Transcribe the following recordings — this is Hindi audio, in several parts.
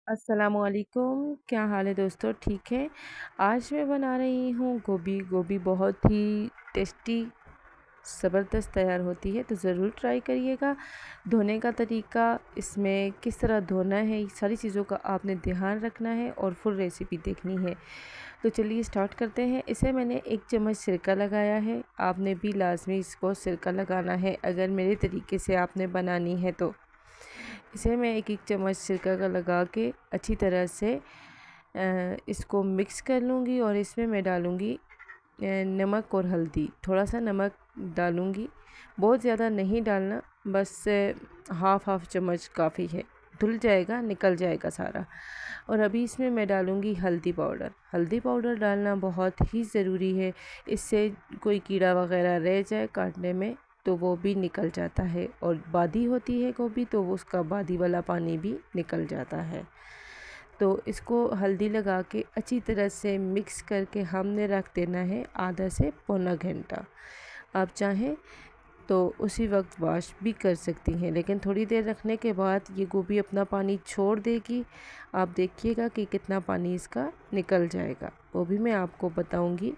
अस्सलामुअलैकुम, क्या हाल है दोस्तों? ठीक है। आज मैं बना रही हूँ गोभी। गोभी बहुत ही टेस्टी ज़बरदस्त तैयार होती है, तो ज़रूर ट्राई करिएगा। धोने का तरीका, इसमें किस तरह धोना है, ये सारी चीज़ों का आपने ध्यान रखना है और फुल रेसिपी देखनी है। तो चलिए स्टार्ट करते हैं। इसे मैंने 1 चम्मच सिरका लगाया है। आपने भी लाज़मी इसको सिरका लगाना है अगर मेरे तरीके से आपने बनानी है तो। इसे मैं 1-1 चम्मच सिरका का लगा के अच्छी तरह से इसको मिक्स कर लूँगी और इसमें मैं डालूँगी नमक और हल्दी। थोड़ा सा नमक डालूँगी, बहुत ज़्यादा नहीं डालना, बस हाफ़ चम्मच काफ़ी है। धुल जाएगा, निकल जाएगा सारा। और अभी इसमें मैं डालूँगी हल्दी पाउडर। हल्दी पाउडर डालना बहुत ही ज़रूरी है, इससे कोई कीड़ा वगैरह रह जाए काटने में तो वो भी निकल जाता है, और बादी होती है गोभी तो उसका बादी वाला पानी भी निकल जाता है। तो इसको हल्दी लगा के अच्छी तरह से मिक्स करके हमने रख देना है आधा से पौना घंटा। आप चाहें तो उसी वक्त वॉश भी कर सकती हैं, लेकिन थोड़ी देर रखने के बाद ये गोभी अपना पानी छोड़ देगी। आप देखिएगा कि कितना पानी इसका निकल जाएगा, वो भी मैं आपको बताऊंगी।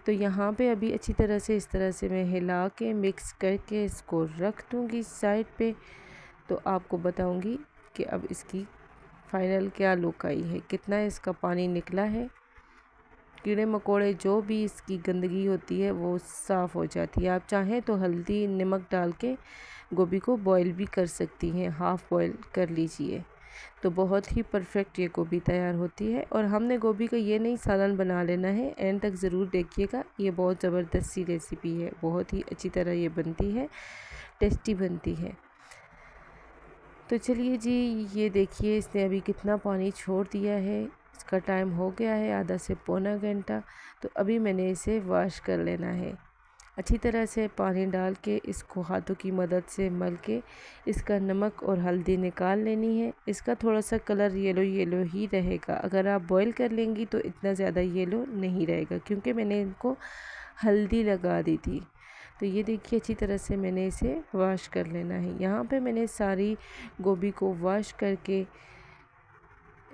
तो यहाँ पे अभी अच्छी तरह से इस तरह से मैं हिला के मिक्स करके इसको रख दूँगी साइड पे। तो आपको बताऊँगी कि अब इसकी फाइनल क्या लुक आई है, कितना इसका पानी निकला है। कीड़े मकोड़े जो भी इसकी गंदगी होती है वो साफ़ हो जाती है। आप चाहें तो हल्दी नमक डाल के गोभी को बॉईल भी कर सकती हैं, हाफ़ बॉईल कर लीजिए तो बहुत ही परफेक्ट ये गोभी तैयार होती है। और हमने गोभी का ये नहीं सालन बना लेना है, एंड तक ज़रूर देखिएगा। ये बहुत ज़बरदस्त सी रेसिपी है, बहुत ही अच्छी तरह ये बनती है, टेस्टी बनती है। तो चलिए जी, ये देखिए इसने अभी कितना पानी छोड़ दिया है। इसका टाइम हो गया है आधा से पौना घंटा। तो अभी मैंने इसे वॉश कर लेना है। अच्छी तरह से पानी डाल के इसको हाथों की मदद से मल के इसका नमक और हल्दी निकाल लेनी है। इसका थोड़ा सा कलर येलो येलो ही रहेगा। अगर आप बॉईल कर लेंगी तो इतना ज़्यादा येलो नहीं रहेगा, क्योंकि मैंने इनको हल्दी लगा दी थी। तो ये देखिए अच्छी तरह से मैंने इसे वॉश कर लेना है। यहाँ पे मैंने सारी गोभी को वॉश करके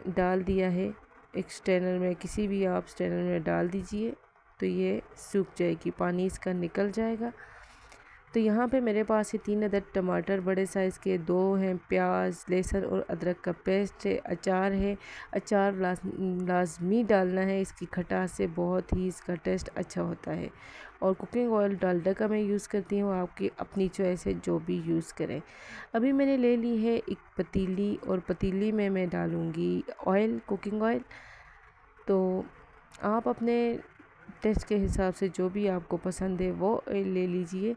डाल दिया है एक स्ट्रेनर में, किसी भी आप स्ट्रेनर में डाल दीजिए तो ये सूख जाएगी, पानी इसका निकल जाएगा। तो यहाँ पे मेरे पास है 3 अदद टमाटर बड़े साइज़ के, 2 हैं प्याज, लहसुन और अदरक का पेस्ट है, अचार है। अचार लाजमी डालना है, इसकी खटास से बहुत ही इसका टेस्ट अच्छा होता है। और कुकिंग ऑयल डालडा का मैं यूज़ करती हूँ, आपकी अपनी चॉइस है, जो भी यूज़ करें। अभी मैंने ले ली है एक पतीली, और पतीली में मैं डालूँगी ऑयल, कुकिंग ऑयल। तो आप अपने टेस्ट के हिसाब से जो भी आपको पसंद है वो ऑयल ले लीजिए,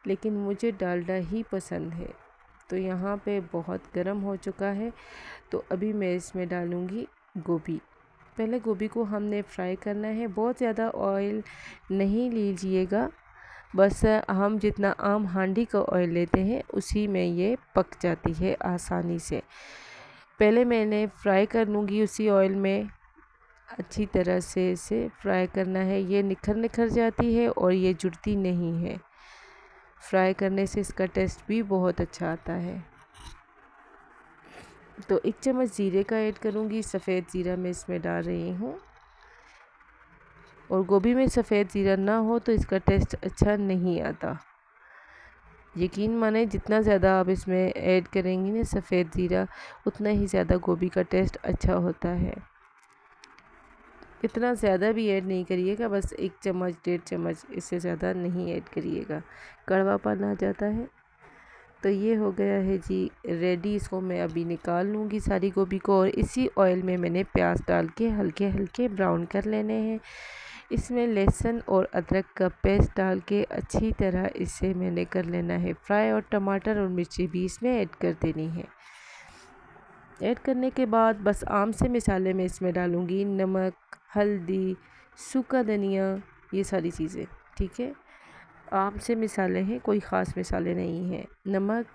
लेकिन मुझे डालडा ही पसंद है। तो यहाँ पे बहुत गर्म हो चुका है, तो अभी मैं इसमें डालूँगी गोभी। पहले गोभी को हमने फ्राई करना है, बहुत ज़्यादा ऑयल नहीं लीजिएगा, बस हम जितना आम हांडी का ऑयल लेते हैं उसी में ये पक जाती है आसानी से। पहले मैंने फ्राई कर लूँगी उसी ऑयल में, अच्छी तरह से इसे फ्राई करना है। ये निखर निखर जाती है और ये जुड़ती नहीं है। फ्राई करने से इसका टेस्ट भी बहुत अच्छा आता है। तो 1 चम्मच ज़ीरे का ऐड करूँगी, सफ़ेद ज़ीरा मैं इसमें डाल रही हूँ। और गोभी में सफ़ेद ज़ीरा ना हो तो इसका टेस्ट अच्छा नहीं आता। यकीन माने जितना ज़्यादा आप इसमें ऐड करेंगी ना सफ़ेद ज़ीरा, उतना ही ज़्यादा गोभी का टेस्ट अच्छा होता है। इतना ज़्यादा भी ऐड नहीं करिएगा, बस 1 चम्मच 1.5 चम्मच, इससे ज़्यादा नहीं ऐड करिएगा, कड़वापन आ जाता है। तो ये हो गया है जी रेडी। इसको मैं अभी निकाल लूँगी सारी गोभी को, और इसी ऑयल में मैंने प्याज डाल के हल्के हल्के ब्राउन कर लेने हैं। इसमें लहसुन और अदरक का पेस्ट डाल के अच्छी तरह इसे मैंने कर लेना है फ्राई, और टमाटर और मिर्ची भी इसमें ऐड कर देनी है। ऐड करने के बाद बस आम से मसाले में इसमें डालूँगी नमक, हल्दी, सूखा धनिया, ये सारी चीज़ें, ठीक है। आम से मसाले हैं, कोई ख़ास मसाले नहीं हैं। नमक,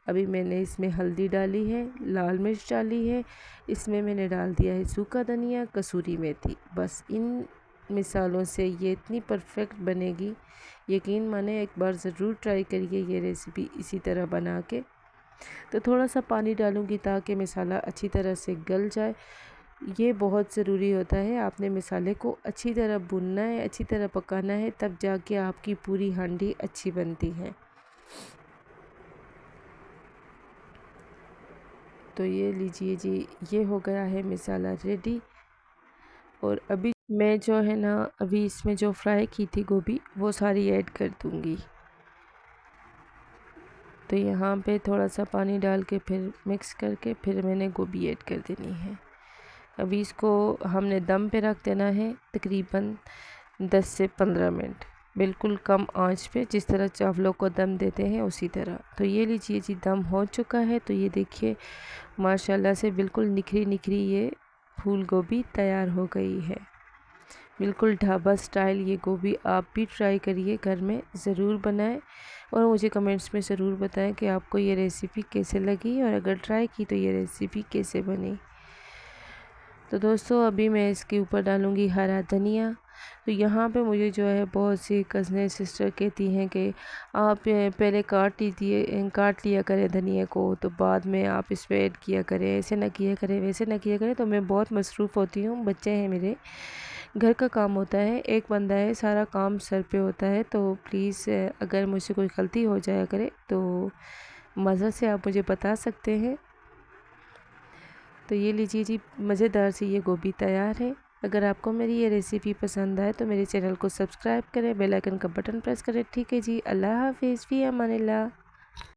अभी मैंने इसमें हल्दी डाली है, लाल मिर्च डाली है, इसमें मैंने डाल दिया है सूखा धनिया, कसूरी मेथी। बस इन मिसालों से ये इतनी परफेक्ट बनेगी, यकीन माने एक बार ज़रूर ट्राई करिए ये रेसिपी इसी तरह बना के। तो थोड़ा सा पानी डालूँगी ताकि मसाला अच्छी तरह से गल जाए। ये बहुत ज़रूरी होता है, आपने मसाले को अच्छी तरह भुनना है, अच्छी तरह पकाना है, तब जाके आपकी पूरी हांडी अच्छी बनती है। तो ये लीजिए जी, ये हो गया है मसाला रेडी। और अभी मैं जो है ना, अभी इसमें जो फ्राई की थी गोभी वो सारी ऐड कर दूँगी। तो यहाँ पे थोड़ा सा पानी डाल के फिर मिक्स करके फिर मैंने गोभी ऐड कर देनी है। अभी इसको हमने दम पे रख देना है तकरीबन 10 से 15 मिनट, बिल्कुल कम आंच पे, जिस तरह चावलों को दम देते हैं उसी तरह। तो ये लीजिए जी, दम हो चुका है। तो ये देखिए माशाल्लाह से बिल्कुल निखरी निखरी ये फूल गोभी तैयार हो गई है, बिल्कुल ढाबा स्टाइल। ये गोभी आप भी ट्राई करिए, घर में ज़रूर बनाएं और मुझे कमेंट्स में ज़रूर बताएं कि आपको ये रेसिपी कैसे लगी और अगर ट्राई की तो ये रेसिपी कैसे बनी। तो दोस्तों अभी मैं इसके ऊपर डालूँगी हरा धनिया। तो यहाँ पे मुझे जो है बहुत सी कज़नें सिस्टर कहती हैं कि आप पहले काट लिया करें धनिया को, तो बाद में आप इसमें ऐड किया करें, ऐसे ना किया करें, वैसे ना किया करें। तो मैं बहुत मसरूफ़ होती हूँ, बच्चे हैं मेरे, घर का काम होता है, एक बंदा है, सारा काम सर पे होता है। तो प्लीज़ अगर मुझसे कोई गलती हो जाया करे तो मज़े से आप मुझे बता सकते हैं। तो ये लीजिए जी, मज़ेदार सी ये गोभी तैयार है। अगर आपको मेरी ये रेसिपी पसंद आए तो मेरे चैनल को सब्सक्राइब करें, बेल आइकन का बटन प्रेस करें। ठीक है जी, अल्लाह हाफ़िज़, फ़ी अमानिल्लाह।